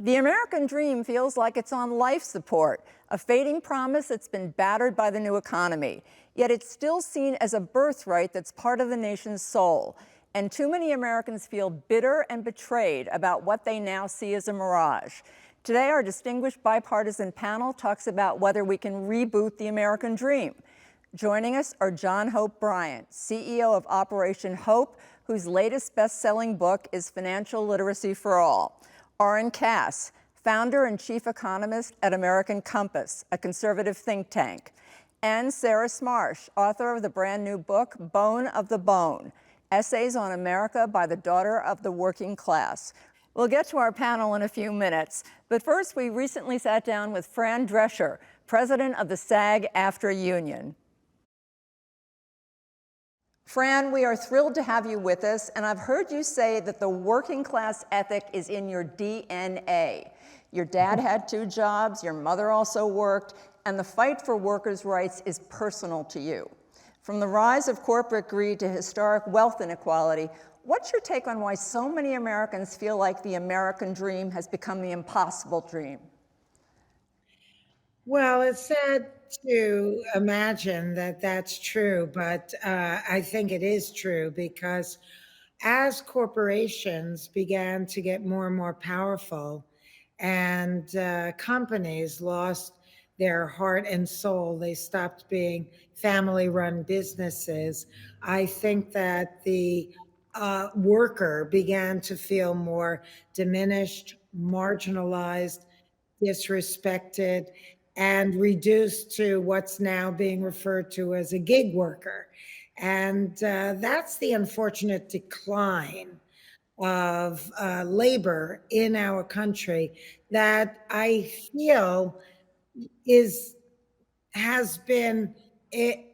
The American dream feels like it's on life support, a fading promise that's been battered by the new economy. Yet it's still seen as a birthright that's part of the nation's soul. And too many Americans feel bitter and betrayed about what they now see as a mirage. Today, our distinguished bipartisan panel talks about whether we can reboot the American dream. Joining us are John Hope Bryant, CEO of Operation Hope, whose latest best-selling book is Financial Literacy for All. Orrin Cass, founder and chief economist at American Compass, a conservative think tank. And Sarah Smarsh, author of the brand new book, Bone of the Bone, Essays on America by the Daughter of the Working Class. We'll get to our panel in a few minutes, but first we recently sat down with Fran Drescher, president of the SAG-AFTRA union. Fran, we are thrilled to have you with us, and I've heard you say that the working class ethic is in your DNA. Your dad had 2 jobs, your mother also worked, and the fight for workers' rights is personal to you. From the rise of corporate greed to historic wealth inequality, what's your take on why so many Americans feel like the American dream has become the impossible dream? Well, it's sad to imagine that that's true, but I think it is true because as corporations began to get more and more powerful and companies lost their heart and soul, they stopped being family-run businesses. I think that the worker began to feel more diminished, marginalized, disrespected, and reduced to what's now being referred to as a gig worker. And that's the unfortunate decline of labor in our country that I feel has been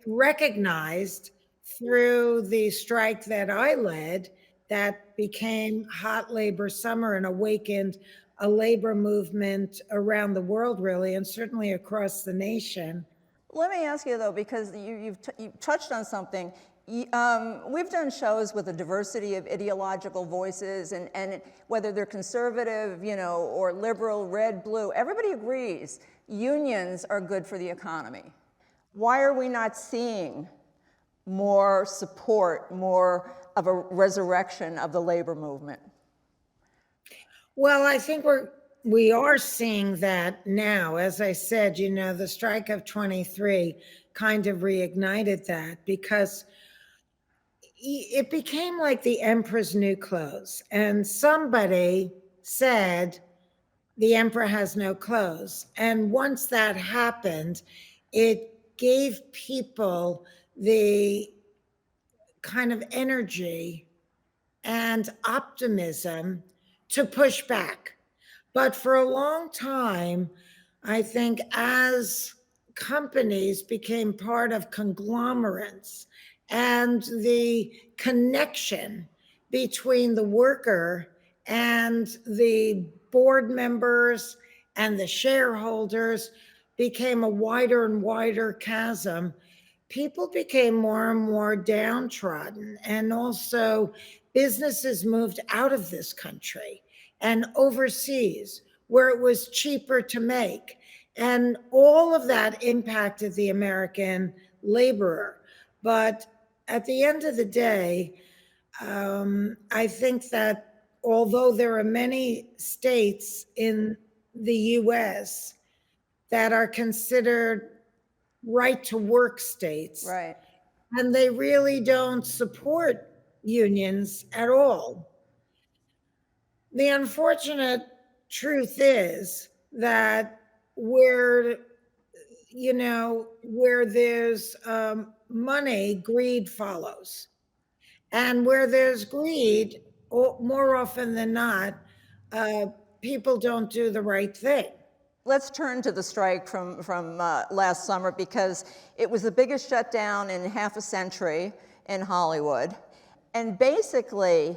recognized through the strike that I led that became hot labor summer and awakened a labor movement around the world, really, and certainly across the nation. Let me ask you, though, because you've touched on something. We've done shows with a diversity of ideological voices, and whether they're conservative, or liberal, red, blue, everybody agrees unions are good for the economy. Why are we not seeing more support, more of a resurrection of the labor movement? Well, I think we are seeing that now. As I said, the strike of 23 kind of reignited that because it became like the emperor's new clothes. And somebody said, the emperor has no clothes. And once that happened, it gave people the kind of energy and optimism to push back. But for a long time, I think as companies became part of conglomerates and the connection between the worker and the board members and the shareholders became a wider and wider chasm, people became more and more downtrodden, and also businesses moved out of this country and overseas where it was cheaper to make. And all of that impacted the American laborer. But at the end of the day, I think that although there are many states in the US that are considered right to work states, right, and they really don't support unions at all. The unfortunate truth is that where there's money, greed follows. And where there's greed, more often than not, people don't do the right thing. Let's turn to the strike from last summer, because it was the biggest shutdown in half a century in Hollywood. And basically,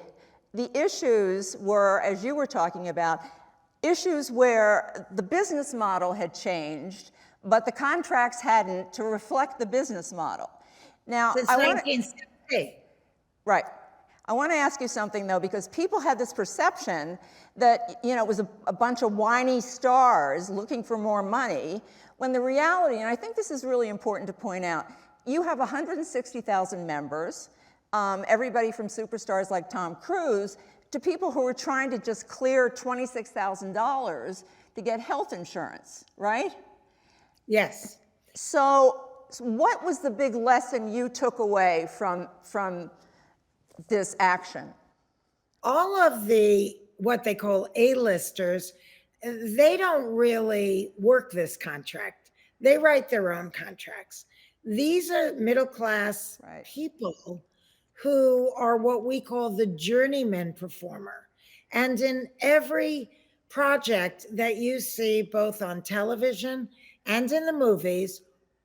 the issues were, as you were talking about, issues where the business model had changed, but the contracts hadn't to reflect the business model. Now, Since 1960. Right. I want to ask you something, though, because people had this perception that, it was a bunch of whiny stars looking for more money, when the reality, and I think this is really important to point out, you have 160,000 members, everybody from superstars like Tom Cruise to people who are trying to just clear $26,000 to get health insurance, right? Yes. So what was the big lesson you took away from this action? All of the, what they call A-listers, they don't really work this contract. They write their own contracts. These are middle-class people who are what we call the journeyman performer. And in every project that you see, both on television and in the movies,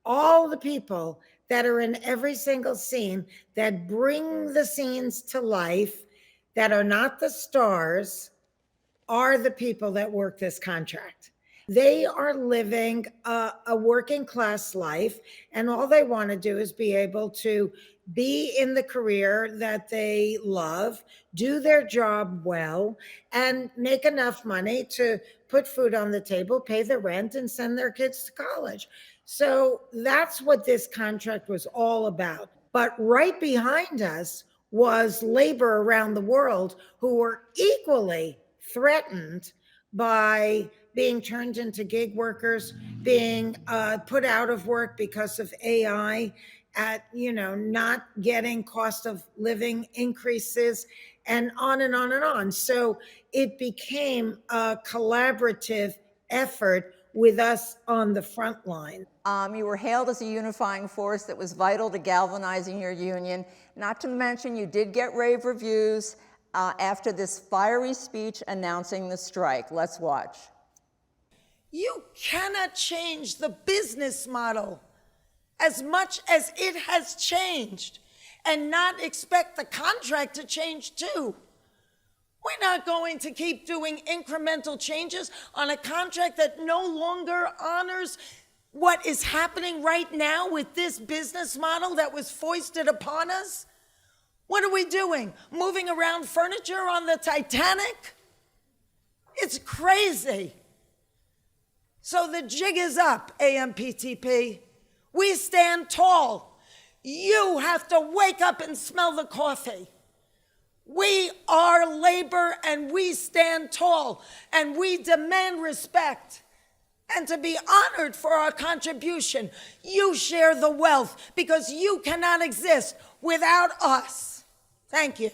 all the people that are in every single scene that bring the scenes to life, that are not the stars, are the people that work this contract. They are living a working class life, and all they want to do is be able to be in the career that they love, do their job well, and make enough money to put food on the table, pay the rent, and send their kids to college. So that's what this contract was all about. But right behind us was labor around the world who were equally threatened by being turned into gig workers, being put out of work because of AI, at not getting cost of living increases, and on and on and on. So it became a collaborative effort with us on the front line. You were hailed as a unifying force that was vital to galvanizing your union. Not to mention, you did get rave reviews after this fiery speech announcing the strike. Let's watch. You cannot change the business model as much as it has changed and not expect the contract to change too. We're not going to keep doing incremental changes on a contract that no longer honors what is happening right now with this business model that was foisted upon us. What are we doing? Moving around furniture on the Titanic? It's crazy. So the jig is up, AMPTP. We stand tall. You have to wake up and smell the coffee. We are labor and we stand tall and we demand respect and to be honored for our contribution. You share the wealth because you cannot exist without us. Thank you.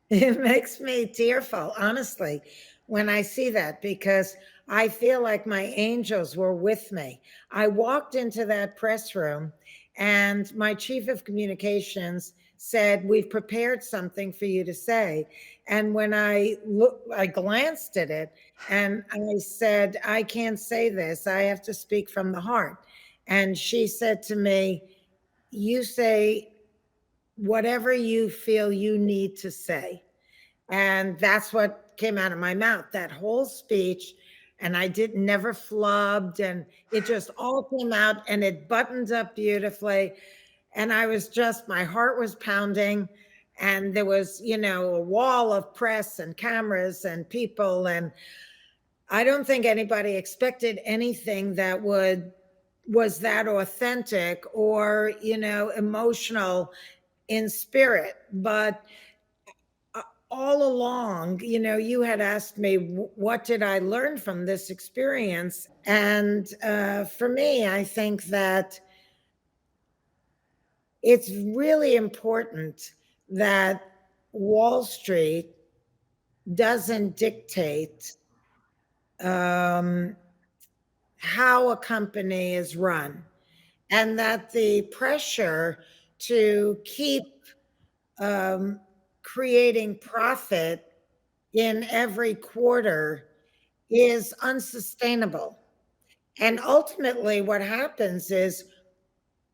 It makes me tearful, honestly, when I see that, because I feel like my angels were with me. I walked into that press room and my chief of communications said, "We've prepared something for you to say." And when I glanced at it and I said, "I can't say this. I have to speak from the heart." And she said to me, "You say whatever you feel you need to say." And that's what came out of my mouth, that whole speech. And I never flubbed, and it just all came out and it buttoned up beautifully. And I was just, my heart was pounding, and there was, a wall of press and cameras and people. And I don't think anybody expected anything that was that authentic or, emotional in spirit. But all along, you had asked me, what did I learn from this experience? And for me, I think that it's really important that Wall Street doesn't dictate how a company is run, and that the pressure to keep creating profit in every quarter is unsustainable. And ultimately, what happens is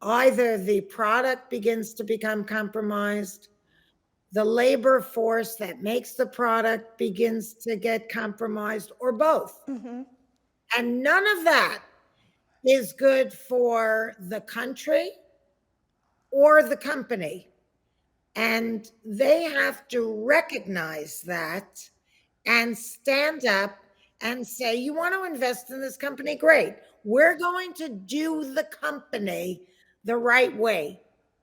either the product begins to become compromised, the labor force that makes the product begins to get compromised, or both. Mm-hmm. And none of that is good for the country or the company. And they have to recognize that and stand up and say, you want to invest in this company? Great. We're going to do the company the right way.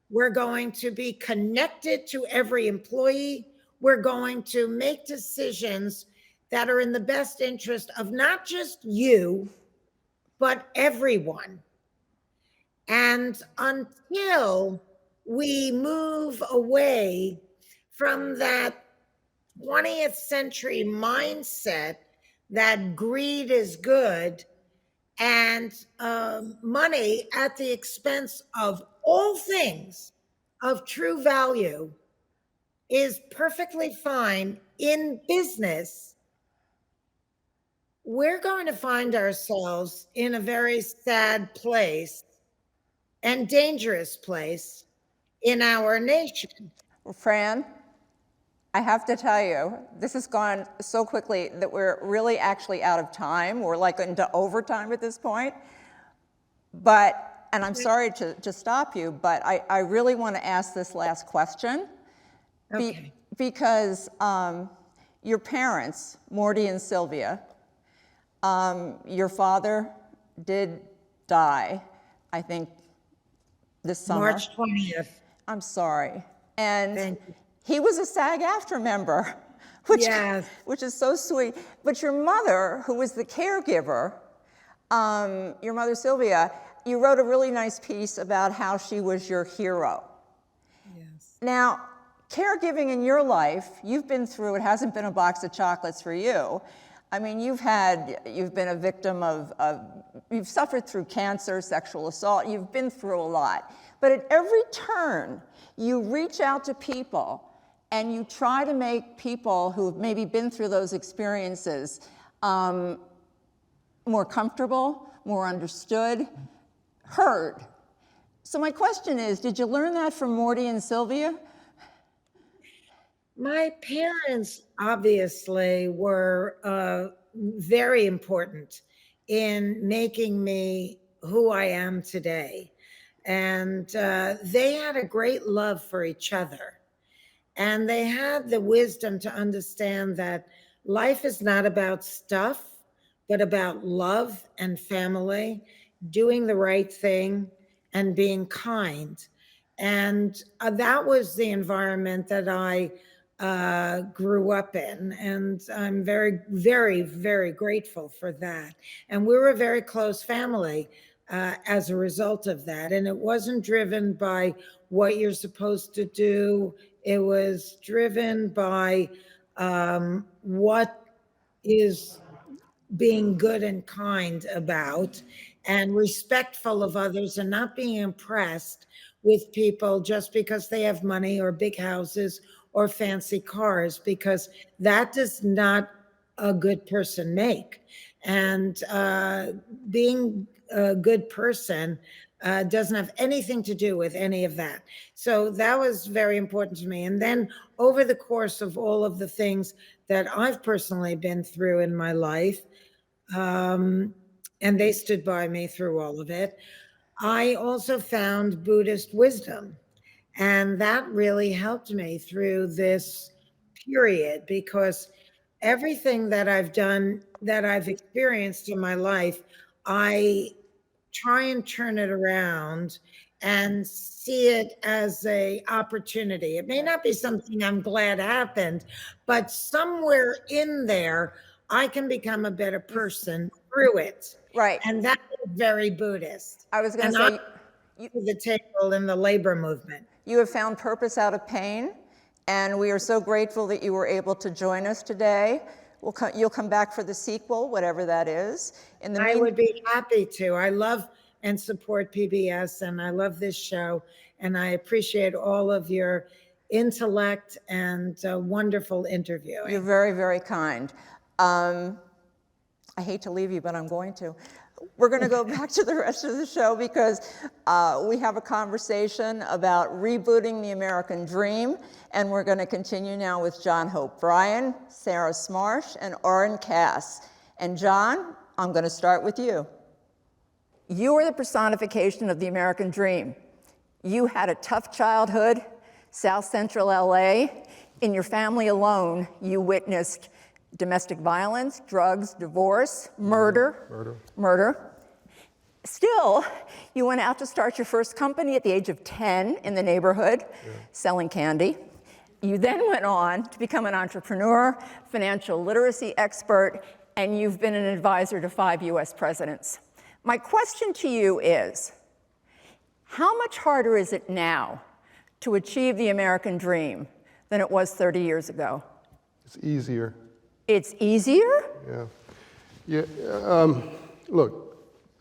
We're going to be connected to every employee. We're going to make decisions that are in the best interest of not just you, but everyone. And until we move away from that 20th century mindset that greed is good and money at the expense of all things of true value is perfectly fine in business, we're going to find ourselves in a very sad place and dangerous place in our nation. Fran, I have to tell you, this has gone so quickly that we're really actually out of time. We're like into overtime at this point. But, and I'm sorry to stop you, but I really want to ask this last question. Okay. Because your parents, Morty and Sylvia, your father did die, I think, this summer. March 20th. I'm sorry. And Thank you. he was a SAG-AFTRA member, which, Yes. which is so sweet. But your mother, who was the caregiver, your mother Sylvia, you wrote a really nice piece about how she was your hero. Yes. Now, caregiving in your life, you've been through, it hasn't been a box of chocolates for you. I mean, you've been a victim of you've suffered through cancer, sexual assault, you've been through a lot. But at every turn, you reach out to people and you try to make people who've maybe been through those experiences more comfortable, more understood, heard. So my question is, did you learn that from Morty and Sylvia? My parents obviously were very important in making me who I am today. And they had a great love for each other. And they had the wisdom to understand that life is not about stuff, but about love and family, doing the right thing, and being kind. And that was the environment that I grew up in. And I'm very, very, very grateful for that. And we were a very close family as a result of that. And it wasn't driven by what you're supposed to do, it was driven by what is being good and kind about and respectful of others and not being impressed with people just because they have money or big houses or fancy cars, because that does not a good person make. And being a good person doesn't have anything to do with any of that. So that was very important to me. And then over the course of all of the things that I've personally been through in my life, and they stood by me through all of it, I also found Buddhist wisdom. And that really helped me through this period, because everything that I've done, that I've experienced in my life, I try and turn it around and see it as an opportunity. It may not be something I'm glad happened, but somewhere in there, I can become a better person through it. Right. And that is very Buddhist. I was going to And say, to the table in the labor movement. you have found purpose out of pain, and we are so grateful that you were able to join us today. You'll come back for the sequel, whatever that is. I would be happy to. I love and support PBS, and I love this show, and I appreciate all of your intellect and wonderful interviewing. You're very, very kind. I hate to leave you, but I'm going to. We're going to go back to the rest of the show because we have a conversation about rebooting the American dream, and we're going to continue now with John Hope Bryan, Sarah Smarsh, and Orrin Cass. And John, I'm going to start with you. You are the personification of the American dream. You had a tough childhood, South Central LA, in your family alone, you witnessed domestic violence, drugs, divorce, murder. Still, you went out to start your first company at the age of 10 in the neighborhood, selling candy. You then went on to become an entrepreneur, financial literacy expert, and you've been an advisor to 5 US presidents. My question to you is, how much harder is it now to achieve the American dream than it was 30 years ago? It's easier. It's easier? Look,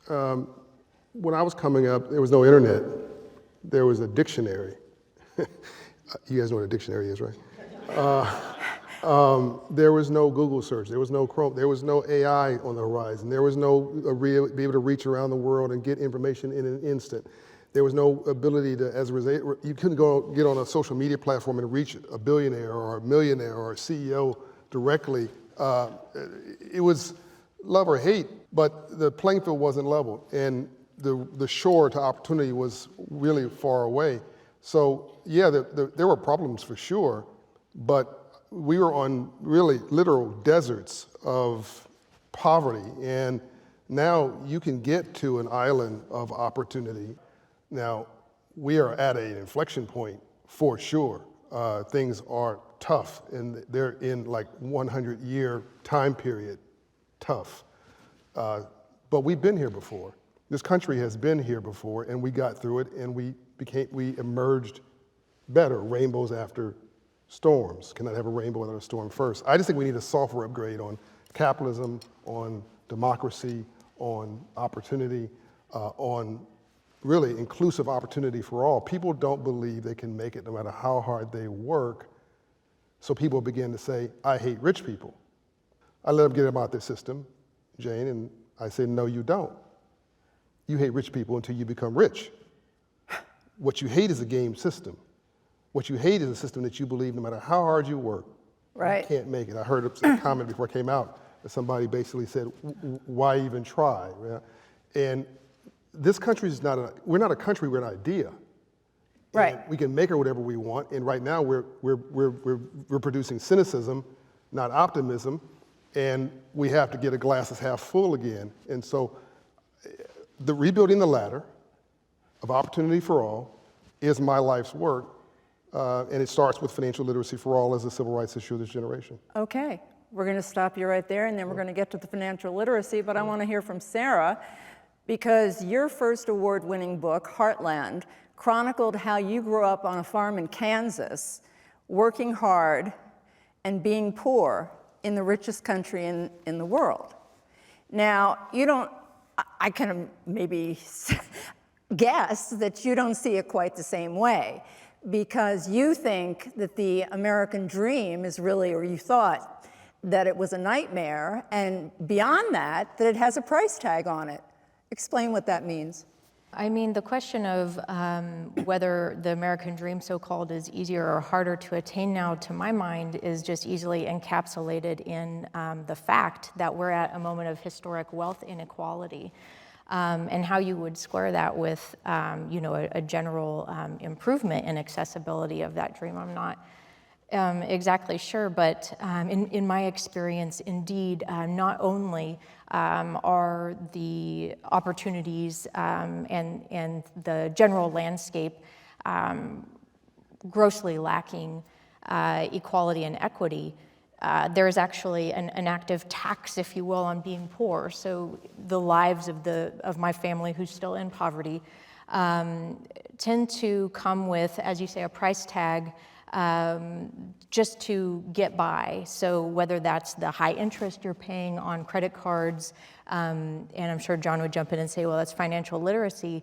when I was coming up, there was no internet. There was a dictionary. You guys know what a dictionary is, right? There was no Google search. There was no Chrome. There was no AI on the horizon. There was no be able to reach around the world and get information in an instant. There was no ability to, as a result, you couldn't get on a social media platform and reach a billionaire or a millionaire or a CEO directly. It was love or hate, but the playing field wasn't level, and the shore to opportunity was really far away. So yeah, there were problems for sure, but we were on really literal deserts of poverty, and now you can get to an island of opportunity. Now, we are at an inflection point for sure. Things are tough, and they're in like 100-year time period, tough. But we've been here before. This country has been here before, and we got through it, and we emerged better. Rainbows after storms. Cannot have a rainbow without a storm first. I just think we need a software upgrade on capitalism, on democracy, on opportunity, on really inclusive opportunity for all. People don't believe they can make it no matter how hard they work, so people begin to say, I hate rich people. I let them get them out their system, Jane, and I say, no, you don't. You hate rich people until you become rich. What you hate is a game system. What you hate is a system that you believe no matter how hard you work, you can't make it. I heard a comment before I came out that somebody basically said, why even try? And this country is we're not a country, we're an idea. Right. And we can make it whatever we want, and right now we're producing cynicism, not optimism, and we have to get a glass that's half full again. And so the rebuilding the ladder of opportunity for all is my life's work, and it starts with financial literacy for all as a civil rights issue of this generation. Okay, we're going to stop you right there, and then we're going to get to the financial literacy, but I want to hear from Sarah, because your first award-winning book, Heartland, chronicled how you grew up on a farm in Kansas, working hard and being poor in the richest country in the world. Now, I can maybe guess that you don't see it quite the same way, because you think that the American dream is really, or you thought that it was a nightmare, and beyond that, that it has a price tag on it. Explain what that means. I mean, the question of whether the American dream, so-called, is easier or harder to attain now, to my mind, is just easily encapsulated in the fact that we're at a moment of historic wealth inequality, and how you would square that with, a general improvement in accessibility of that dream. I'm not exactly sure, but in my experience, indeed, not only are the opportunities and the general landscape grossly lacking equality and equity, there is actually an active tax, if you will, on being poor. So the lives of my family who's still in poverty tend to come with, as you say, a price tag just to get by. So whether that's the high interest you're paying on credit cards, and I'm sure John would jump in and say, well, that's financial literacy.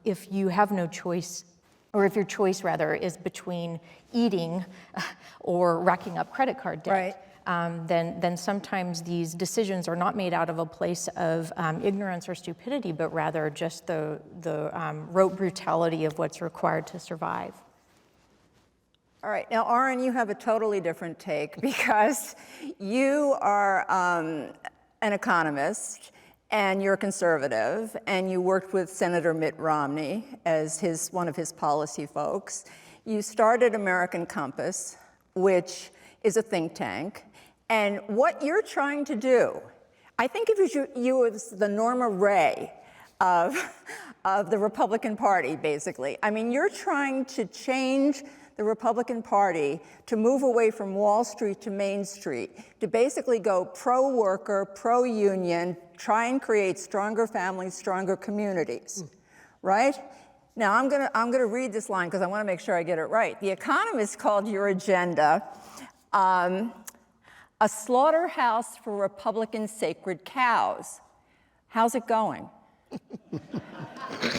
If you have no choice, or if your choice rather is between eating or racking up credit card debt, then sometimes these decisions are not made out of a place of ignorance or stupidity, but rather just the rote brutality of what's required to survive. All right, now, Aaron, you have a totally different take, because you are an economist, and you're conservative, and you worked with Senator Mitt Romney as one of his policy folks, You started American Compass, which is a think tank. And what you're trying to do, I think of you as the Norma Ray of the Republican Party, basically. I mean, you're trying to change the Republican Party to move away from Wall Street to Main Street, to basically go pro-worker, pro-union, try and create stronger families, stronger communities, right? Now, I'm gonna read this line because I want to make sure I get it right. The Economist called your agenda a slaughterhouse for Republican sacred cows. How's it going?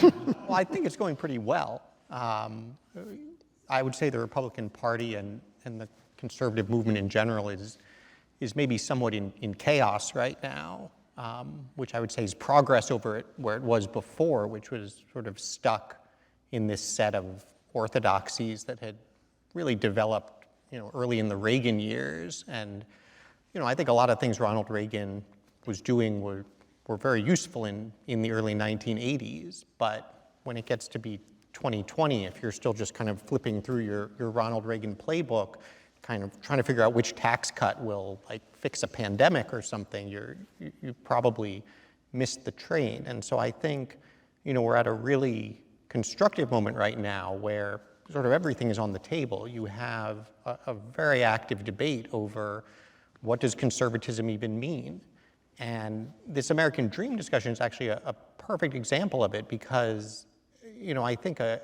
Well, I think it's going pretty well. I would say the Republican Party and the conservative movement in general is maybe somewhat in chaos right now, which I would say is progress over where it was before, which was sort of stuck in this set of orthodoxies that had really developed, early in the Reagan years. And, I think a lot of things Ronald Reagan was doing were very useful in the early 1980s, but when it gets to be 2020, if you're still just kind of flipping through your Ronald Reagan playbook, kind of trying to figure out which tax cut will fix a pandemic or something, you probably missed the train. And so I think, we're at a really constructive moment right now where sort of everything is on the table. You have a very active debate over what does conservatism even mean? And this American dream discussion is actually a perfect example of it because, I think a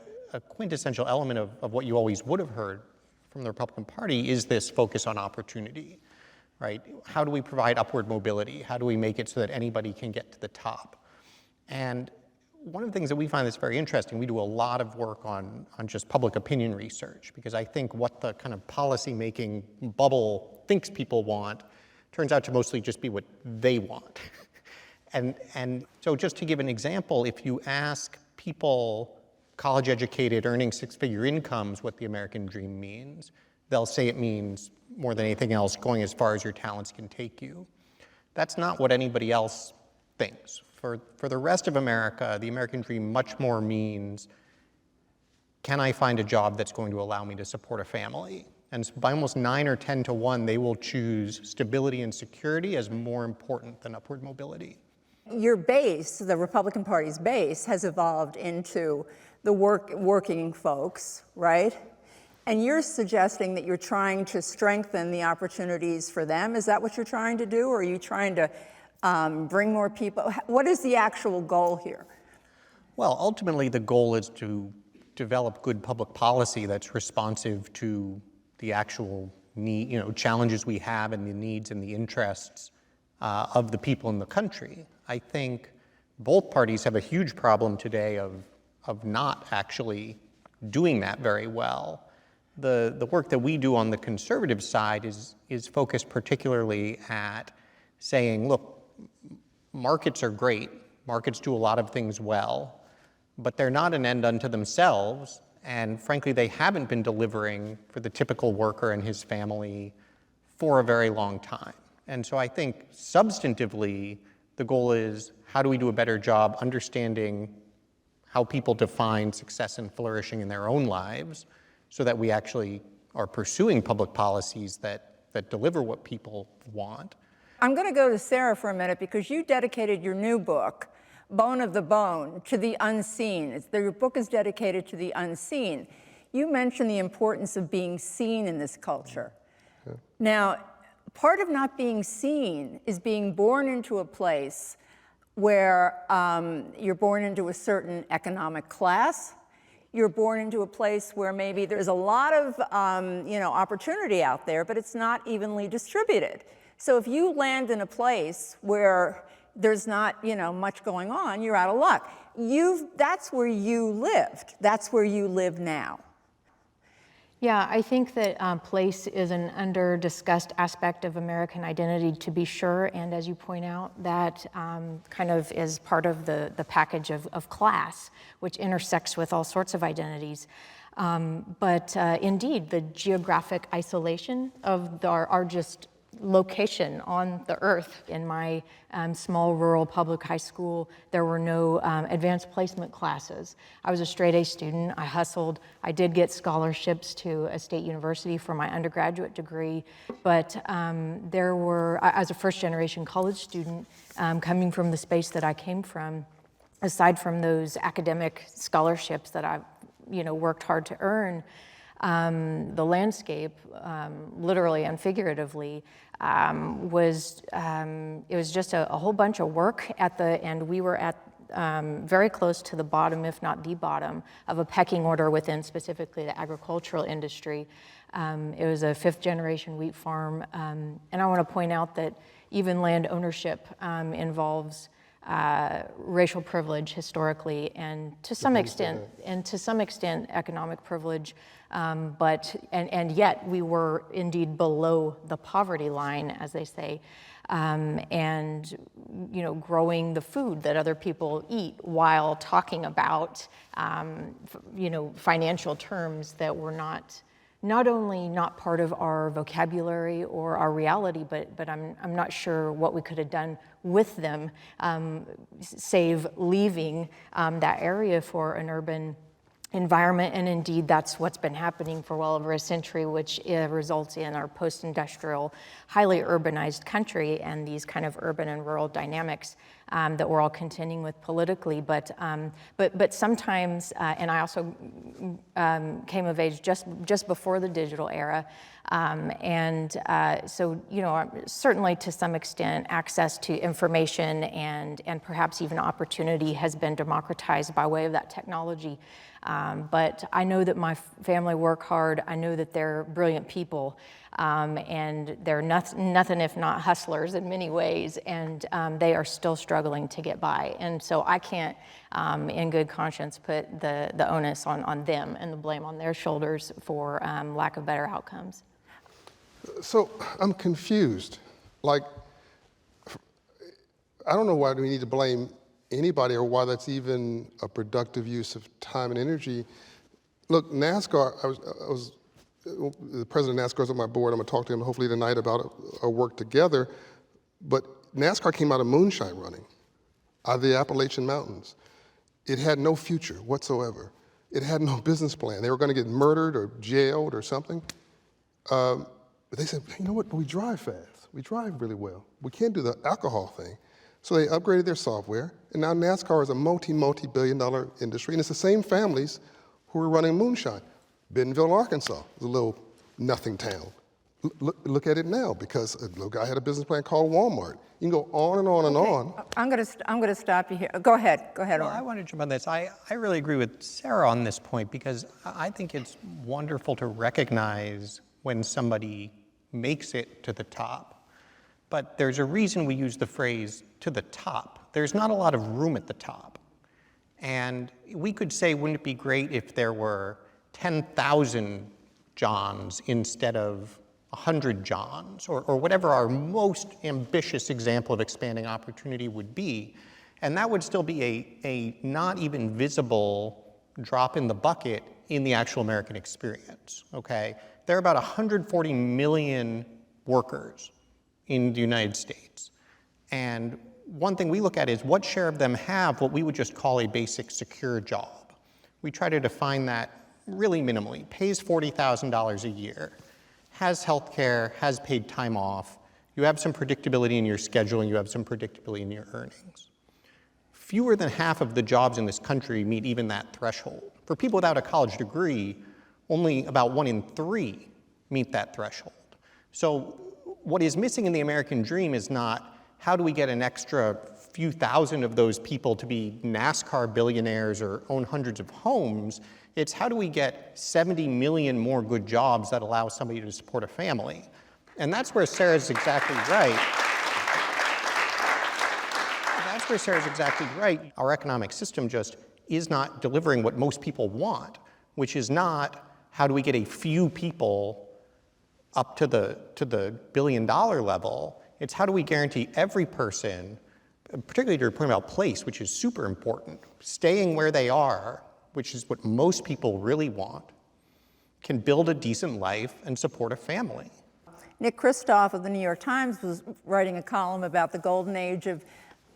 quintessential element of what you always would have heard from the Republican Party is this focus on opportunity, right? How do we provide upward mobility? How do we make it so that anybody can get to the top? And one of the things that we find that's very interesting, we do a lot of work on just public opinion research, because I think what the kind of policy-making bubble thinks people want turns out to mostly just be what they want. And so just to give an example, if you ask people, college-educated, earning six-figure incomes, what the American dream means, they'll say it means, more than anything else, going as far as your talents can take you. That's not what anybody else thinks. For the rest of America, the American dream much more means, can I find a job that's going to allow me to support a family? And by almost 9 or 10 to 1, they will choose stability and security as more important than upward mobility. Your base, the Republican Party's base, has evolved into the working folks, right? And you're suggesting that you're trying to strengthen the opportunities for them. Is that what you're trying to do, or are you trying to bring more people? What is the actual goal here? Well, ultimately, the goal is to develop good public policy that's responsive to the actual need, challenges we have and the needs and the interests of the people in the country. I think both parties have a huge problem today of not actually doing that very well. The work that we do on the conservative side is focused particularly at saying, look, markets are great. Markets do a lot of things well, but they're not an end unto themselves. And frankly, they haven't been delivering for the typical worker and his family for a very long time. And so I think substantively, the goal is, how do we do a better job understanding how people define success and flourishing in their own lives so that we actually are pursuing public policies that deliver what people want. I'm going to go to Sarah for a minute because you dedicated your new book, Bone of the Bone, to the unseen. Your book is dedicated to the unseen. You mentioned the importance of being seen in this culture. Yeah. Now, part of not being seen is being born into a place where you're born into a certain economic class. You're born into a place where maybe there's a lot of opportunity out there, but it's not evenly distributed. So if you land in a place where there's not much going on, you're out of luck. That's where you lived. That's where you live now. Yeah, I think that place is an under-discussed aspect of American identity, to be sure, and as you point out, that kind of is part of the package of class, which intersects with all sorts of identities. But indeed, the geographic isolation of our just location on the earth. In my small rural public high school, there were no advanced placement classes. I was a straight A student. I hustled. I did get scholarships to a state university for my undergraduate degree, but I was a first generation college student coming from the space that I came from. Aside from those academic scholarships that I've worked hard to earn, the landscape, literally and figuratively, was just a whole bunch of work at the end. We were at very close to the bottom, if not the bottom, of a pecking order within specifically the agricultural industry. It was a 5th generation wheat farm, and I want to point out that even land ownership involves racial privilege historically, and to some extent economic privilege, but yet we were indeed below the poverty line, as they say, and growing the food that other people eat while talking about financial terms that were not only not part of our vocabulary or our reality, but I'm not sure what we could have done with them, save leaving that area for an urban environment. And indeed, that's what's been happening for well over a century, which results in our post-industrial, highly urbanized country and these kind of urban and rural dynamics that we're all contending with politically. But sometimes, and I also came of age just before the digital era, so certainly to some extent access to information and perhaps even opportunity has been democratized by way of that technology. But I know that my family work hard. I know that they're brilliant people, and they're nothing if not hustlers in many ways, and they are still struggling to get by. And so I can't, in good conscience, put the onus on them and the blame on their shoulders for lack of better outcomes. So I'm confused. Like, I don't know why we need to blame anybody or why that's even a productive use of time and energy. Look, NASCAR, I was the president of NASCAR is on my board. I'm gonna talk to him hopefully tonight about our work together. But NASCAR came out of moonshine running, out of the Appalachian Mountains. It had no future whatsoever. It had no business plan. They were gonna get murdered or jailed or something. But they said, you know what, we drive fast. We drive really well. We can't do the alcohol thing. So they upgraded their software, and now NASCAR is a multi-billion-dollar industry, and it's the same families who are running moonshine. Bentonville, Arkansas is a little nothing town. Look at it now, because a little guy had a business plan called Walmart. You can go on and on and on. I'm going to stop you here. Go ahead, Well, Oren. I want to jump on this. I really agree with Sarah on this point, because I think it's wonderful to recognize when somebody makes it to the top. But there's a reason we use the phrase to the top. There's not a lot of room at the top. And we could say, wouldn't it be great if there were 10,000 Johns instead of 100 Johns, or whatever our most ambitious example of expanding opportunity would be. And that would still be a not even visible drop in the bucket in the actual American experience, okay? There are about 140 million workers in the United States. And one thing we look at is what share of them have what we would just call a basic secure job. We try to define that really minimally. Pays $40,000 a year, has health care, has paid time off, you have some predictability in your scheduling, you have some predictability in your earnings. Fewer than half of the jobs in this country meet even that threshold. For people without a college degree, only about 1 in 3 meet that threshold. So what is missing in the American dream is not how do we get an extra few thousand of those people to be NASCAR billionaires or own hundreds of homes. It's how do we get 70 million more good jobs that allow somebody to support a family. And that's where Sarah's exactly right. That's where Sarah's exactly right. Our economic system just is not delivering what most people want, which is not how do we get a few people up to the billion-dollar level. It's how do we guarantee every person, particularly to your point about place, which is super important, staying where they are, which is what most people really want, can build a decent life and support a family. Nick Kristof of the New York Times was writing a column about the golden age of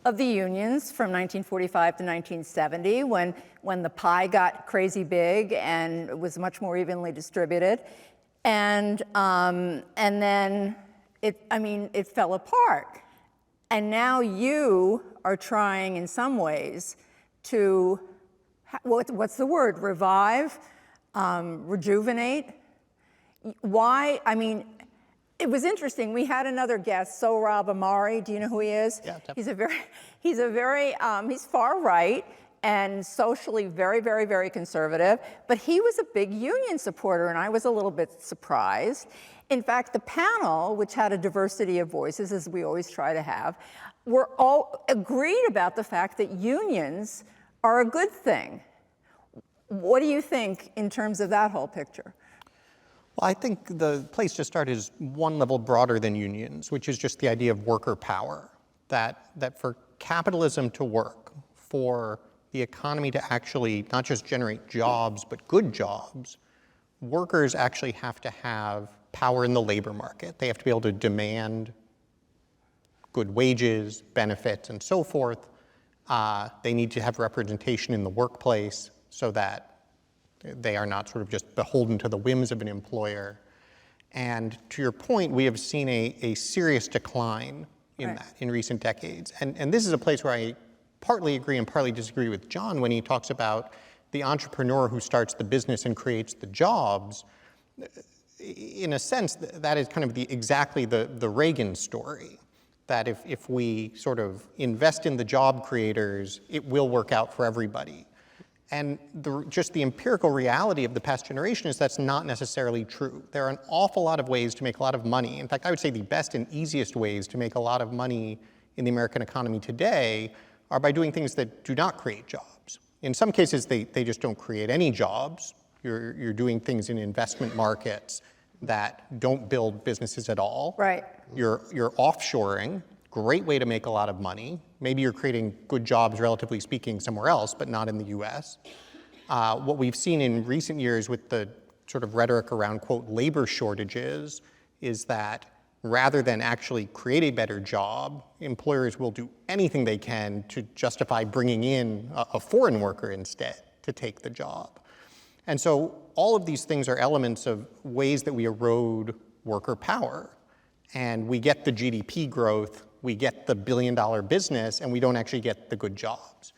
the unions from 1945 to 1970, when the pie got crazy big and it was much more evenly distributed. And then it fell apart. And now you are trying in some ways to, what's the word, revive, rejuvenate? Why? I mean, it was interesting. We had another guest, Sohrab Ahmari. Do you know who he is? Yeah, he's far right and socially very, very, very conservative. But he was a big union supporter, and I was a little bit surprised. In fact, the panel, which had a diversity of voices, as we always try to have, were all agreed about the fact that unions are a good thing. What do you think in terms of that whole picture? Well, I think the place to start is one level broader than unions, which is just the idea of worker power, that for capitalism to work, for the economy to actually not just generate jobs, but good jobs, workers actually have to have power in the labor market. They have to be able to demand good wages, benefits, and so forth. They need to have representation in the workplace so that they are not sort of just beholden to the whims of an employer. And to your point, we have seen a serious decline in that in recent decades. And this is a place where I partly agree and partly disagree with John when he talks about the entrepreneur who starts the business and creates the jobs. In a sense, that is kind of exactly the Reagan story, that if we sort of invest in the job creators, it will work out for everybody. And just the empirical reality of the past generation is that's not necessarily true. There are an awful lot of ways to make a lot of money. In fact, I would say the best and easiest ways to make a lot of money in the American economy today are by doing things that do not create jobs. In some cases, they just don't create any jobs. You're doing things in investment markets that don't build businesses at all. Right. You're offshoring. Great way to make a lot of money. Maybe you're creating good jobs, relatively speaking, somewhere else, but not in the US. What we've seen in recent years with the sort of rhetoric around, quote, labor shortages is that rather than actually create a better job, employers will do anything they can to justify bringing in a foreign worker instead to take the job. And so all of these things are elements of ways that we erode worker power. And we get the GDP growth, we get the billion-dollar business, and we don't actually get the good jobs.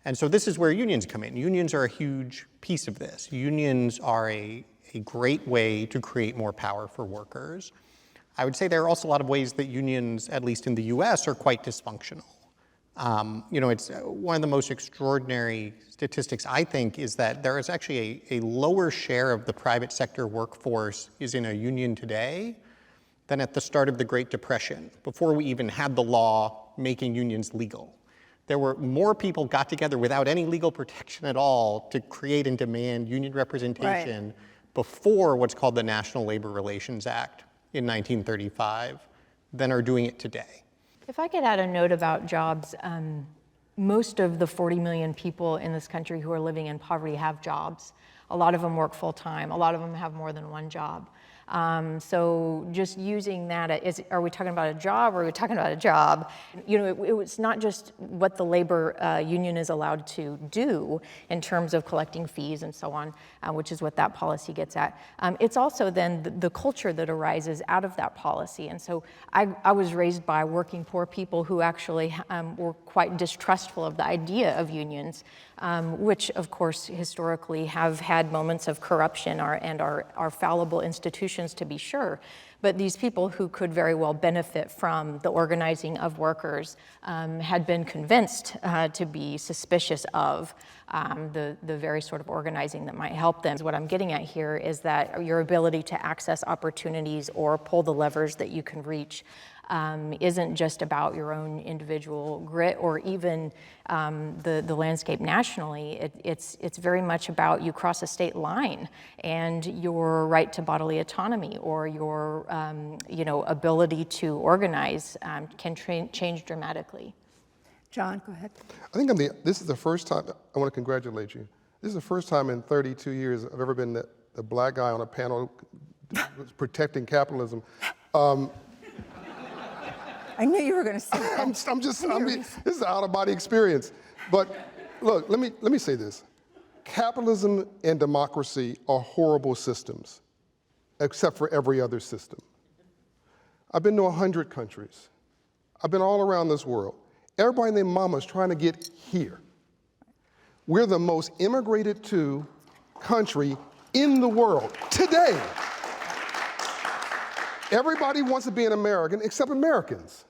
And so this is where unions come in. Unions are a huge piece of this. Unions are a great way to create more power for workers. I would say there are also a lot of ways that unions, at least in the US, are quite dysfunctional. It's one of the most extraordinary statistics, I think, is that there is actually a lower share of the private sector workforce is in a union today than at the start of the Great Depression, before we even had the law making unions legal. There were more people got together without any legal protection at all to create and demand union representation before what's called the National Labor Relations Act in 1935 than are doing it today. If I could add a note about jobs, most of the 40 million people in this country who are living in poverty have jobs. A lot of them work full time. A lot of them have more than one job. So just using that, are we talking about a job or are we talking about a job? It's not just what the labor union is allowed to do in terms of collecting fees and so on, which is what that policy gets at. It's also then the culture that arises out of that policy. And so I was raised by working poor people who actually were quite distrustful of the idea of unions, which of course historically have had moments of corruption and are fallible institutions to be sure, but these people who could very well benefit from the organizing of workers had been convinced to be suspicious of the very sort of organizing that might help them. What I'm getting at here is that your ability to access opportunities or pull the levers that you can reach isn't just about your own individual grit or even the landscape nationally. It's very much about you cross a state line and your right to bodily autonomy or your ability to organize can change dramatically. John, go ahead. I think this is the first time, I want to congratulate you. This is the first time in 32 years I've ever been the black guy on a panel protecting capitalism. I knew you were going to say that. This is an out-of-body experience. But look, let me say this. Capitalism and democracy are horrible systems, except for every other system. I've been to 100 countries. I've been all around this world. Everybody and their mama is trying to get here. We're the most immigrated to country in the world today. Everybody wants to be an American except Americans.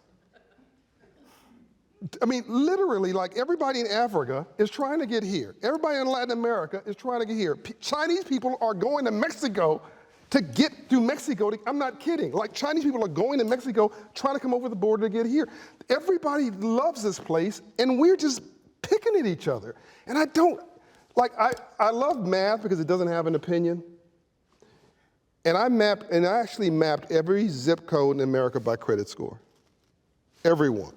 I mean, literally, like everybody in Africa is trying to get here. Everybody in Latin America is trying to get here. Chinese people are going to Mexico to get through Mexico. I'm not kidding. Like Chinese people are going to Mexico trying to come over the border to get here. Everybody loves this place, and we're just picking at each other. And I love math because it doesn't have an opinion. And I actually mapped every zip code in America by credit score. Everyone.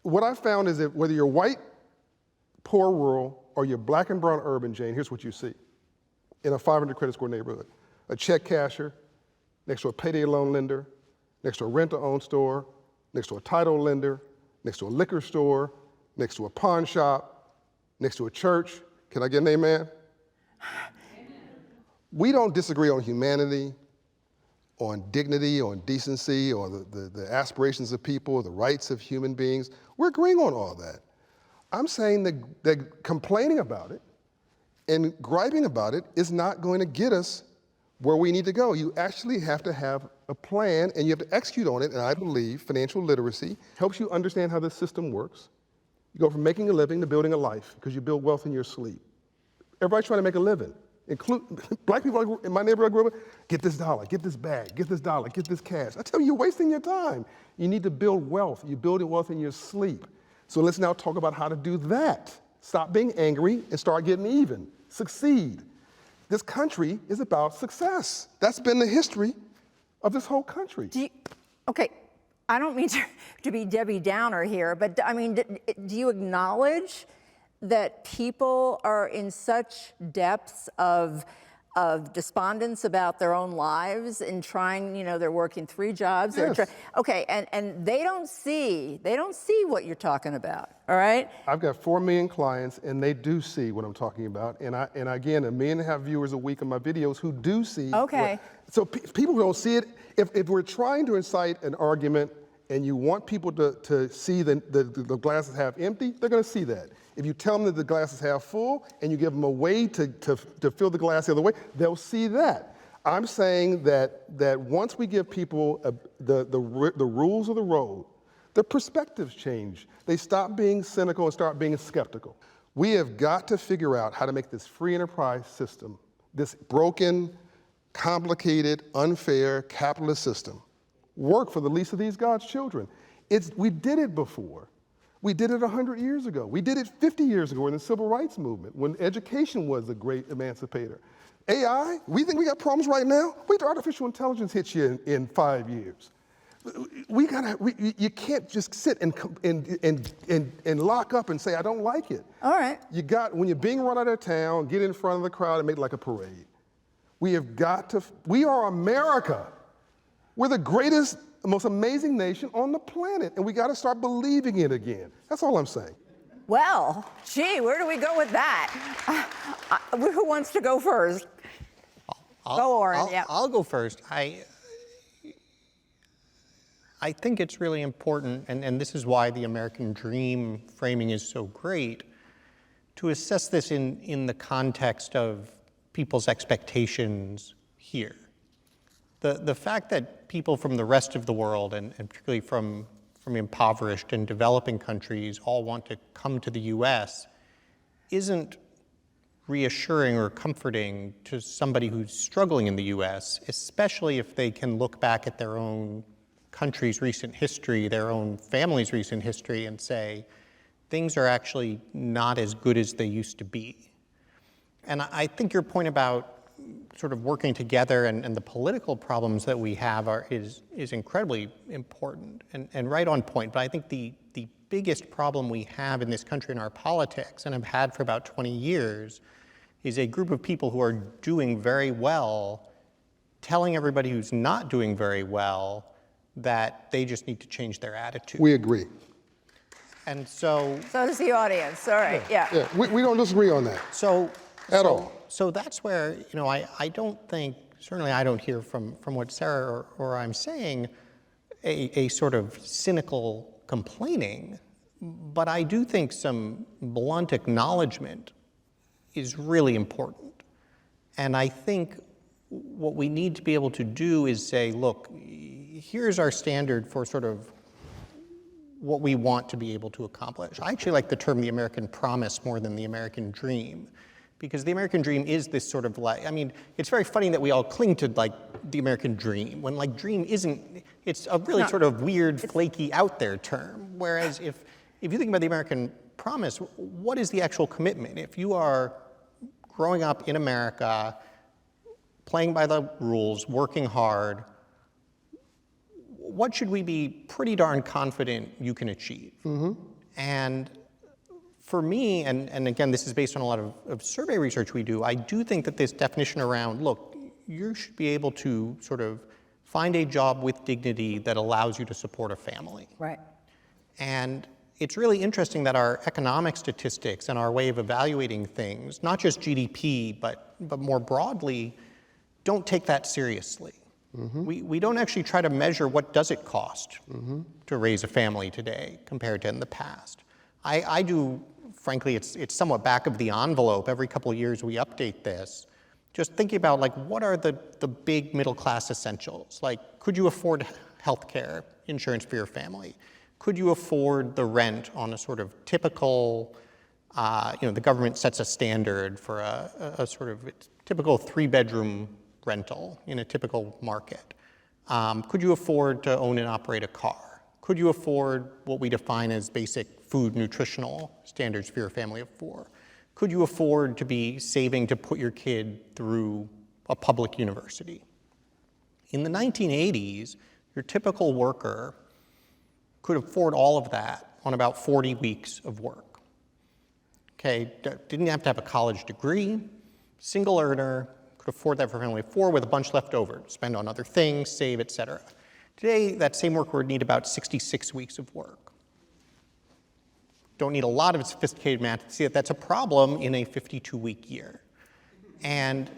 What I found is that whether you're white, poor, rural, or you're black and brown, urban, Jane, here's what you see in a 500 credit score neighborhood. A check casher, next to a payday loan lender, next to a rent-to-own store, next to a title lender, next to a liquor store, next to a pawn shop, next to a church. Can I get an amen? We don't disagree on humanity, on dignity, on decency, or the aspirations of people, or the rights of human beings. We're agreeing on all that. I'm saying that complaining about it and griping about it is not going to get us where we need to go. You actually have to have a plan and you have to execute on it, and I believe financial literacy helps you understand how this system works. You go from making a living to building a life, because you build wealth in your sleep. Everybody's trying to make a living. Black people in my neighborhood I grew up with, get this dollar, get this bag, get this dollar, get this cash. I tell you, you're wasting your time. You need to build wealth. You build wealth in your sleep. So let's now talk about how to do that. Stop being angry and start getting even. Succeed. This country is about success. That's been the history of this whole country. Okay, I don't mean to be Debbie Downer here, but I mean, do you acknowledge that people are in such depths of despondence about their own lives and trying, they're working 3 jobs. Yes. Okay, and they don't see what you're talking about, all right? I've got 4 million clients, and they do see what I'm talking about. And again, 1.5 million viewers a week on my videos who do see. Okay. So people who don't see it, if we're trying to incite an argument and you want people to see the glass is half empty, they're going to see that. If you tell them that the glass is half full and you give them a way to fill the glass the other way, they'll see that. I'm saying that once we give people the rules of the road, their perspectives change. They stop being cynical and start being skeptical. We have got to figure out how to make this free enterprise system, this broken, complicated, unfair capitalist system, work for the least of these God's children. We did it before. We did it 100 years ago. We did it 50 years ago in the civil rights movement when education was a great emancipator. AI, we think we got problems right now? Wait till artificial intelligence hits you in 5 years. You can't just sit and lock up and say, I don't like it. All right. When you're being run out of town, get in front of the crowd and make it like a parade. We are America. We're the greatest, most amazing nation on the planet, and we got to start believing it again. That's all I'm saying. Well, gee, where do we go with that? Who wants to go first? Go, Orrin. Yeah. I'll go first. I think it's really important, and this is why the American dream framing is so great, to assess this in the context of people's expectations here. The fact that people from the rest of the world, and particularly from impoverished and developing countries, all want to come to the U.S. isn't reassuring or comforting to somebody who's struggling in the U.S., especially if they can look back at their own country's recent history, their own family's recent history, and say, things are actually not as good as they used to be. And I think your point about sort of working together and the political problems that we have is incredibly important and right on point. But I think the biggest problem we have in this country in our politics, and have had for about 20 years, is a group of people who are doing very well telling everybody who's not doing very well that they just need to change their attitude. We agree. And so, So does the audience. All right, yeah. Yeah, we don't disagree on that. At all. So that's where, you know, I don't think, certainly I don't hear from what Sarah or I'm saying, a sort of cynical complaining, but I do think some blunt acknowledgement is really important. And I think what we need to be able to do is say, look, here's our standard for sort of what we want to be able to accomplish. I actually like the term the American promise more than the American dream, because the American dream is this sort of like, I mean, it's very funny that we all cling to like the American dream, when like dream isn't, it's a really sort of weird, flaky, out there term. Whereas if you think about the American promise, what is the actual commitment? If you are growing up in America, playing by the rules, working hard, what should we be pretty darn confident you can achieve? And for me, and again, this is based on a lot of survey research we do, I do think that this definition around, look, you should be able to sort of find a job with dignity that allows you to support a family. Right. And it's really interesting that our economic statistics and our way of evaluating things, not just GDP, but more broadly, don't take that seriously. We don't actually try to measure what does it cost to raise a family today compared to in the past. I do, frankly, it's somewhat back of the envelope. Every couple of years we update this. Just thinking about like, what are the big middle class essentials? Like, could you afford healthcare insurance for your family? Could you afford the rent on a sort of typical, the government sets a standard for a sort of typical 3-bedroom rental in a typical market? Could you afford to own and operate a car? Could you afford what we define as basic food nutritional standards for your family of 4? Could you afford to be saving to put your kid through a public university? In the 1980s, your typical worker could afford all of that on about 40 weeks of work. Okay, didn't have to have a college degree, single earner, could afford that for a family of 4 with a bunch left over to spend on other things, save, et cetera. Today, that same worker would need about 66 weeks of work. Don't need a lot of sophisticated math to see that that's a problem in a 52-week year. And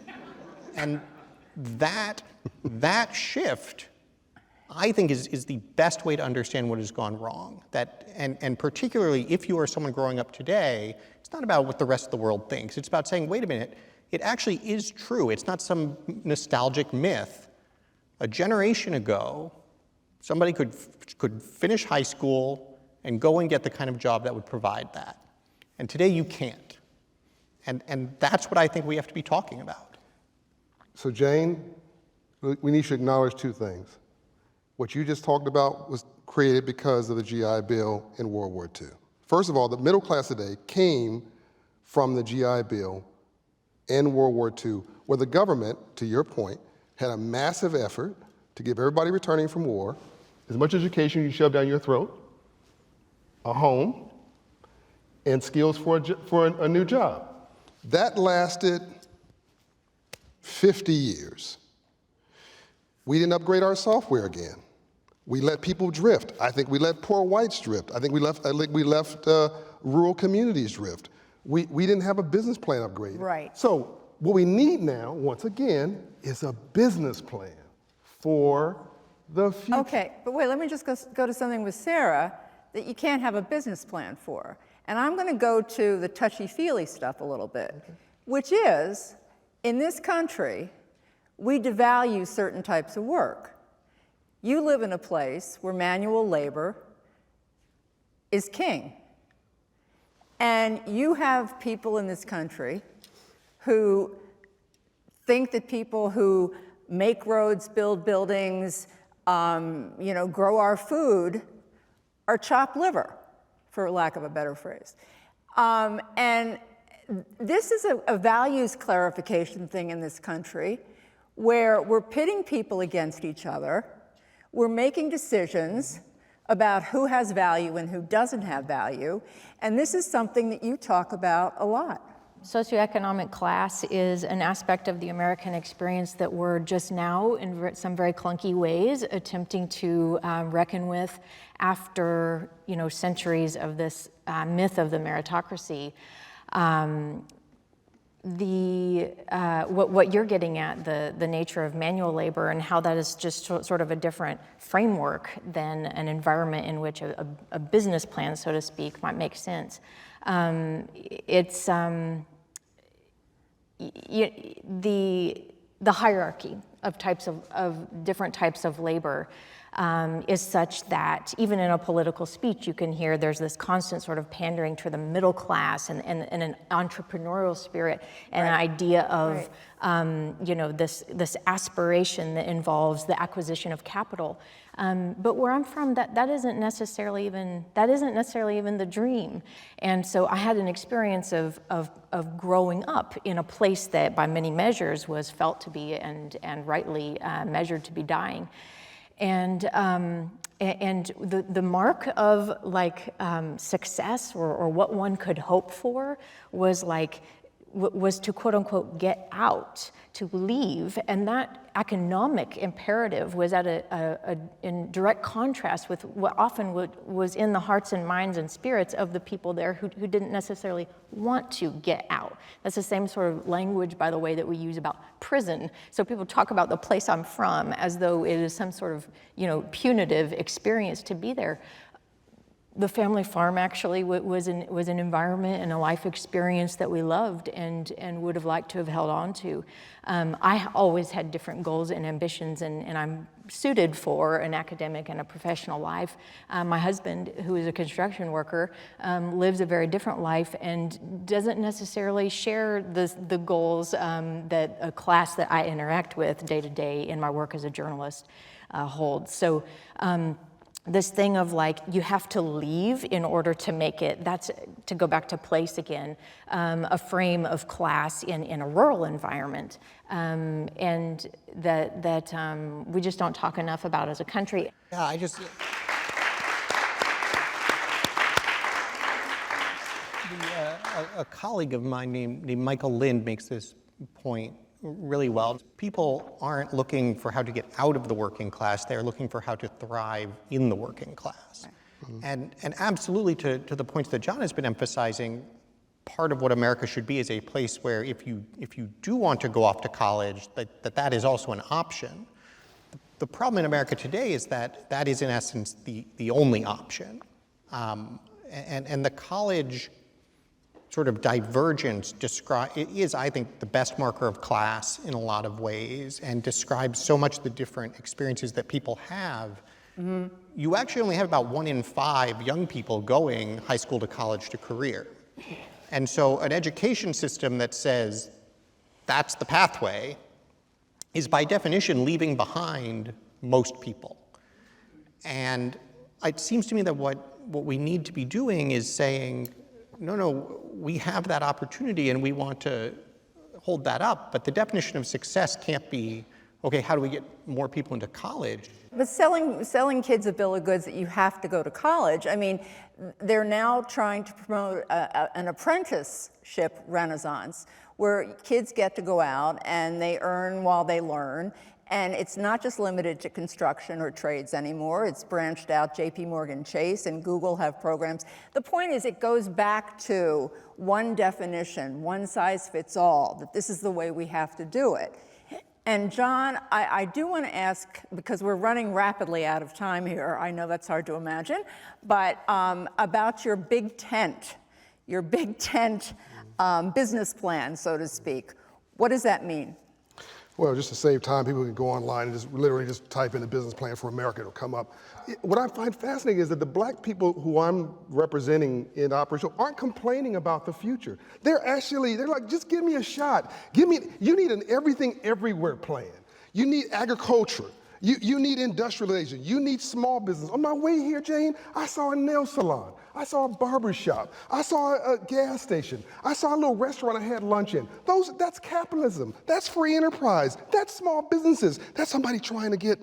that shift, I think, is the best way to understand what has gone wrong. And particularly if you are someone growing up today, it's not about what the rest of the world thinks. It's about saying, wait a minute, it actually is true. It's not some nostalgic myth. A generation ago, somebody could finish high school and go and get the kind of job that would provide that. And today you can't. And that's what I think we have to be talking about. So Jane, we need to acknowledge 2 things. What you just talked about was created because of the GI Bill in World War II. First of all, the middle class today came from the GI Bill in World War II, where the government, to your point, had a massive effort to give everybody returning from war as much education you shove down your throat, a home, and skills for a new job. That lasted 50 years. We didn't upgrade our software again. We let people drift. I think we let poor whites drift. I think we left rural communities drift. We didn't have a business plan upgrade. Right. So what we need now, once again, is a business plan for the future. Okay, but wait, let me just go to something with Sarah that you can't have a business plan for. And I'm going to go to the touchy-feely stuff a little bit, which is, in this country, we devalue certain types of work. You live in a place where manual labor is king. And you have people in this country who think that people who make roads, build buildings, grow our food are chopped liver, for lack of a better phrase. And this is a values clarification thing in this country where we're pitting people against each other. We're making decisions about who has value and who doesn't have value. And this is something that you talk about a lot. Socioeconomic class is an aspect of the American experience that we're just now, in some very clunky ways, attempting to reckon with after, centuries of this myth of the meritocracy. What you're getting at, the nature of manual labor and how that is just sort of a different framework than an environment in which a business plan, so to speak, might make sense. It's the hierarchy of different types of labor is such that even in a political speech, you can hear there's this constant sort of pandering to the middle class and an entrepreneurial spirit and an idea of this aspiration that involves the acquisition of capital. But where I'm from, that isn't necessarily even the dream. And so I had an experience of growing up in a place that, by many measures, was felt to be and rightly measured to be dying. And the mark of success or what one could hope for was to quote unquote get out, to leave, and that economic imperative was in direct contrast with what often was in the hearts and minds and spirits of the people there who didn't necessarily want to get out. That's the same sort of language, by the way, that we use about prison. So people talk about the place I'm from as though it is some sort of punitive experience to be there. The family farm actually was an environment and a life experience that we loved and would have liked to have held on to. I always had different goals and ambitions, and I'm suited for an academic and a professional life. My husband, who is a construction worker, lives a very different life and doesn't necessarily share the goals that a class that I interact with day to day in my work as a journalist holds. So. This thing of you have to leave in order to make it, that's, to go back to place again, a frame of class in a rural environment, and that we just don't talk enough about as a country. Yeah, a colleague of mine named Michael Lind makes this point really well. People aren't looking for how to get out of the working class, they're looking for how to thrive in the working class. Right. And absolutely to the points that John has been emphasizing, part of what America should be is a place where if you do want to go off to college, that is also an option. The problem in America today is that is in essence the only option. And the college sort of divergence is, I think, the best marker of class in a lot of ways and describes so much the different experiences that people have. Mm-hmm. You actually only have about 1 in 5 young people going high school to college to career. And so an education system that says that's the pathway is by definition leaving behind most people. And it seems to me that what we need to be doing is saying, no, we have that opportunity and we want to hold that up, but the definition of success can't be, okay, how do we get more people into college? But selling kids a bill of goods that you have to go to college, I mean, they're now trying to promote an apprenticeship renaissance where kids get to go out and they earn while they learn. And it's not just limited to construction or trades anymore. It's branched out. JP Morgan Chase and Google have programs. The point is it goes back to one definition, one size fits all, that this is the way we have to do it. And John, I do want to ask, because we're running rapidly out of time here, I know that's hard to imagine, but about your big tent business plan, so to speak. What does that mean? Well, just to save time, people can go online and just literally just type in the business plan for America, it'll come up. What I find fascinating is that the black people who I'm representing in operation aren't complaining about the future. They're like, just give me a shot. You need an everything everywhere plan. You need agriculture. You need industrialization. You need small business. On my way here, Jane, I saw a nail salon. I saw a barber shop. I saw a gas station. I saw a little restaurant I had lunch in. That's capitalism. That's free enterprise. That's small businesses. That's somebody trying to get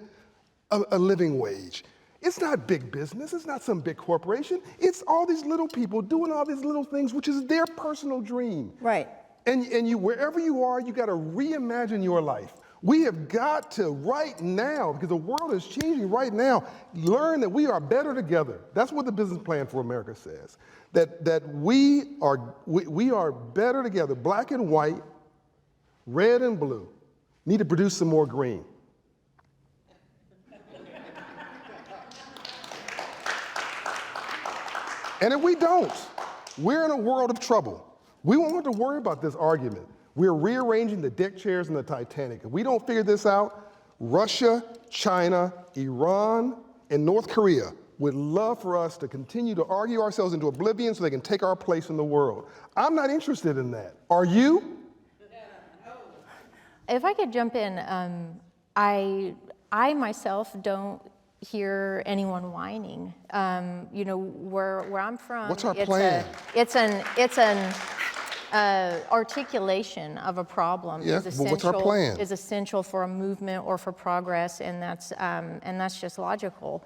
a living wage. It's not big business. It's not some big corporation. It's all these little people doing all these little things, which is their personal dream. Right. And you, wherever you are, you got to reimagine your life. We have got to, right now, because the world is changing right now, learn that we are better together. That's what the business plan for America says. That we are better together. Black and white, red and blue, need to produce some more green. And if we don't, we're in a world of trouble. We won't have to worry about this argument. We're rearranging the deck chairs in the Titanic. If we don't figure this out, Russia, China, Iran, and North Korea would love for us to continue to argue ourselves into oblivion so they can take our place in the world. I'm not interested in that. Are you? If I could jump in, I myself don't hear anyone whining. You know, where I'm from, What's our plan? It's an articulation of a problem Yeah, is but what's our plan? essential for a movement or for progress, and that's just logical.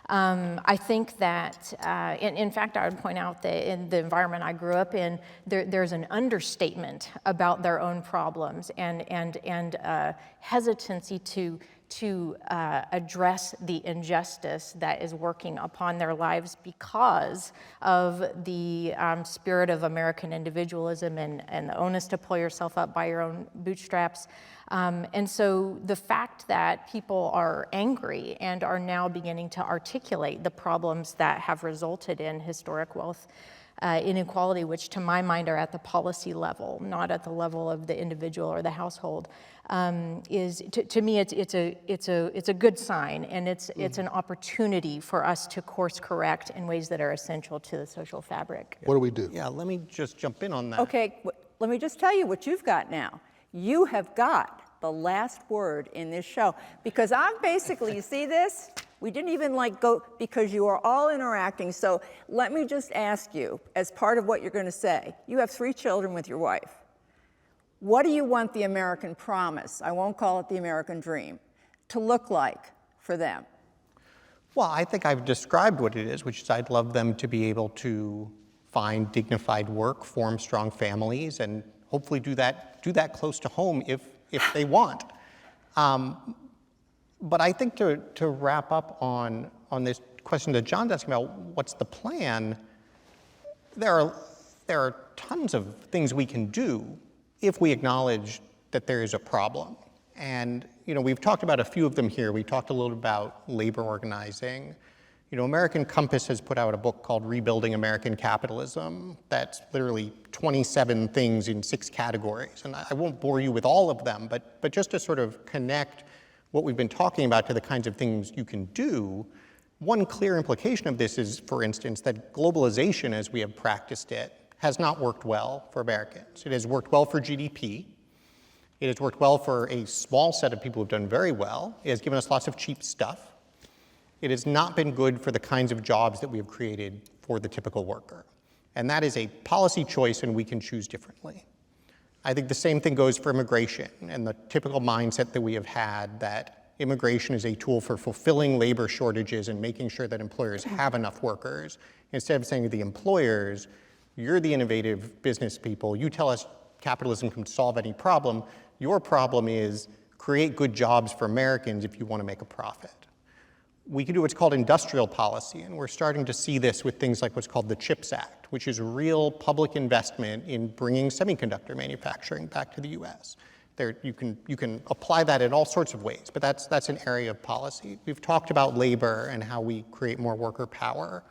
I think that, in fact, I would point out that in the environment I grew up in, there's an understatement about their own problems and hesitancy to address the injustice that is working upon their lives because of the spirit of American individualism and the onus to pull yourself up by your own bootstraps. And so the fact that people are angry and are now beginning to articulate the problems that have resulted in historic wealth inequality, which to my mind are at the policy level, not at the level of the individual or the household, is to me it's a good sign, and it's an opportunity for us to course correct in ways that are essential to the social fabric. What do we do? Yeah, let me just jump in on that. Okay, let me just tell you what you've got now. You have got the last word in this show, because I'm basically, you see this? We didn't even go, because you are all interacting. So let me just ask you, as part of what you're going to say, you have 3 children with your wife. What do you want the American promise, I won't call it the American dream, to look like for them? Well, I think I've described what it is, which is I'd love them to be able to find dignified work, form strong families, and hopefully do that close to home if they want. But I think to wrap up on this question that John's asking about, what's the plan? There are tons of things we can do if we acknowledge that there is a problem. And we've talked about a few of them here. We talked a little about labor organizing. American Compass has put out a book called Rebuilding American Capitalism that's literally 27 things in 6 categories. And I won't bore you with all of them, but just to sort of connect what we've been talking about to the kinds of things you can do, one clear implication of this is, for instance, that globalization as we have practiced it has not worked well for Americans. It has worked well for GDP. It has worked well for a small set of people who've done very well. It has given us lots of cheap stuff. It has not been good for the kinds of jobs that we have created for the typical worker. And that is a policy choice, and we can choose differently. I think the same thing goes for immigration and the typical mindset that we have had that immigration is a tool for fulfilling labor shortages and making sure that employers have enough workers, instead of saying to the employers, you're the innovative business people, you tell us capitalism can solve any problem, your problem is create good jobs for Americans if you want to make a profit. We can do what's called industrial policy, and we're starting to see this with things like what's called the CHIPS Act, which is real public investment in bringing semiconductor manufacturing back to the US. You can apply that in all sorts of ways, but that's an area of policy. We've talked about labor and how we create more worker power,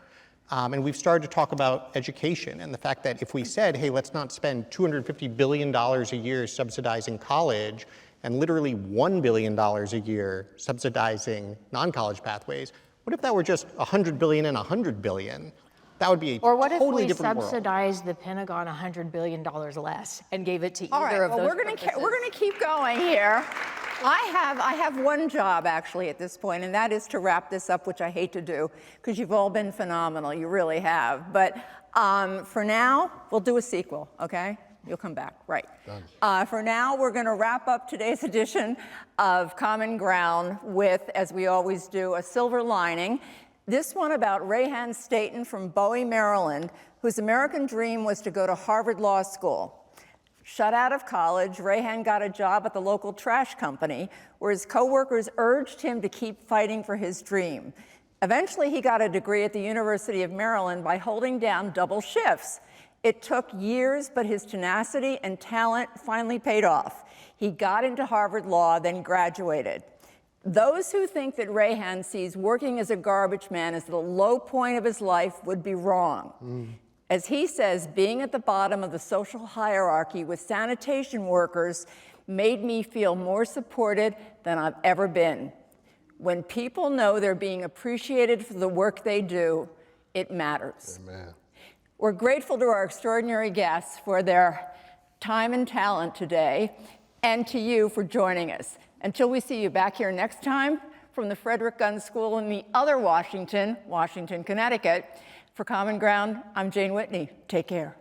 and we've started to talk about education and the fact that if we said, hey, let's not spend $250 billion a year subsidizing college, and literally $1 billion a year subsidizing non-college pathways, what if that were just $100 billion and $100 billion? That would be a totally different world. Or what if we subsidized the Pentagon $100 billion less and gave it to All either right, of those we're going to keep going here. I have one job actually at this point, and that is to wrap this up, which I hate to do because you've all been phenomenal. You really have. But for now, we'll do a sequel, okay? You'll come back, right. For now, we're going to wrap up today's edition of Common Ground with, as we always do, a silver lining. This one about Rayhan Staten from Bowie, Maryland, whose American dream was to go to Harvard Law School. Shut out of college, Rayhan got a job at the local trash company where his coworkers urged him to keep fighting for his dream. Eventually, he got a degree at the University of Maryland by holding down double shifts. It took years, but his tenacity and talent finally paid off. He got into Harvard Law, then graduated. Those who think that Rayhan sees working as a garbage man as the low point of his life would be wrong. As he says, being at the bottom of the social hierarchy with sanitation workers made me feel more supported than I've ever been. When people know they're being appreciated for the work they do, it matters. Amen. We're grateful to our extraordinary guests for their time and talent today, and to you for joining us. Until we see you back here next time, from the Frederick Gunn School in the other Washington, Connecticut, for Common Ground, I'm Jane Whitney. Take care.